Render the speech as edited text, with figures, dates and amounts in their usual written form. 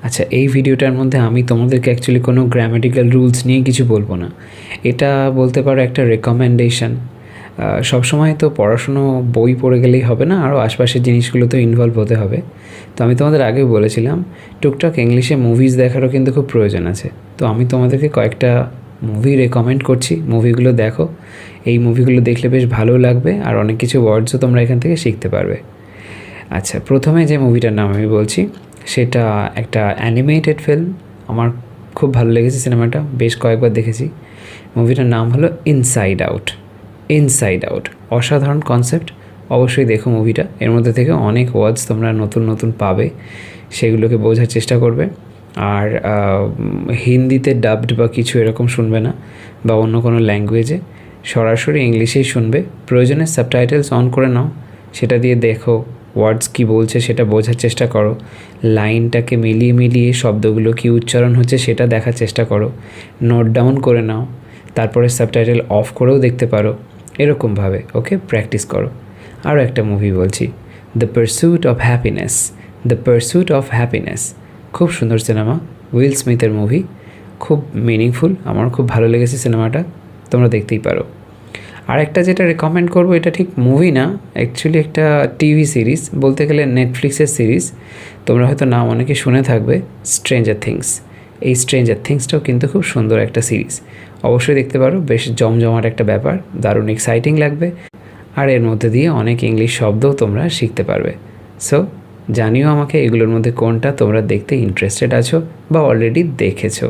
আচ্ছা, এই ভিডিওটার মধ্যে আমি তোমাদেরকে অ্যাকচুয়ালি কোনো গ্রামাটিক্যাল রুলস নিয়ে কিছু বলবো না। এটা বলতে পারো একটা রেকমেন্ডেশন। সবসময় তো পড়াশুনো বই পড়ে গেলেই হবে না, আরও আশপাশের জিনিসগুলোতেও ইনভলভ হতে হবে। তো আমি তোমাদের আগেও বলেছিলাম টুকটাক ইংলিশে মুভিজ দেখারও কিন্তু খুব প্রয়োজন আছে। তো আমি তোমাদেরকে কয়েকটা মুভি রেকমেন্ড করছি, মুভিগুলো দেখো। এই মুভিগুলো দেখলে বেশ ভালো লাগবে, আর অনেক কিছু ওয়ার্ডসও তোমরা এখান থেকে শিখতে পারবে। আচ্ছা, প্রথমে যে মুভিটার নাম আমি বলছি সেটা একটা অ্যানিমেটেড ফিল্ম। আমার খুব ভালো লেগেছে সিনেমাটা, বেশ কয়েকবার দেখেছি। মুভিটার নাম হলো ইনসাইড আউট। ইনসাইড আউট অসাধারণ কনসেপ্ট, অবশ্যই দেখো মুভিটা। এর মধ্যে থেকে অনেক ওয়ার্ডস তোমরা নতুন নতুন পাবে, সেগুলোকে বোঝার চেষ্টা করবে। আর হিন্দিতে ডাবড বা কিছু এরকম শুনবে না, বা অন্য কোনো ল্যাঙ্গুয়েজে, সরাসরি ইংলিশেই শুনবে। প্রয়োজনে সাবটাইটেলস অন করে নাও, সেটা দিয়ে দেখো ওয়ার্ডস কী বলছে সেটা বোঝার চেষ্টা করো। লাইনটাকে মিলিয়ে মিলিয়ে শব্দগুলো কী উচ্চারণ হচ্ছে সেটা দেখার চেষ্টা করো। নোট ডাউন করে নাও, তারপরে সাবটাইটেল অফ করেও দেখতে পারো। এরকমভাবে ওকে প্র্যাকটিস করো। আরও একটা মুভি বলছি, the pursuit of happiness. The pursuit of happiness খুব সুন্দর সিনেমা, উইল স্মিথের মুভি, খুব মিনিংফুল। আমার খুব ভালো লেগেছে সিনেমাটা, তোমরা দেখতেই পারো। আর একটা যেটা রেকমেন্ড করবো, এটা ঠিক মুভি না, অ্যাকচুয়ালি একটা টিভি সিরিজ, বলতে গেলে নেটফ্লিক্সের সিরিজ। তোমরা হয়তো নাম অনেকে শুনে থাকবে, স্ট্রেঞ্জার থিংস। এই স্ট্রেঞ্জার থিংসটাও কিন্তু খুব সুন্দর একটা সিরিজ, অবশ্যই দেখতে পারো। বেশ জমজমাট একটা ব্যাপার, দারুণ এক্সাইটিং লাগবে, আর এর মধ্যে দিয়ে অনেক ইংলিশ শব্দও তোমরা শিখতে পারবে। সো জানিও আমাকে এগুলোর মধ্যে কোনটা তোমরা দেখতে ইন্টারেস্টেড আছো বা অলরেডি দেখেছো।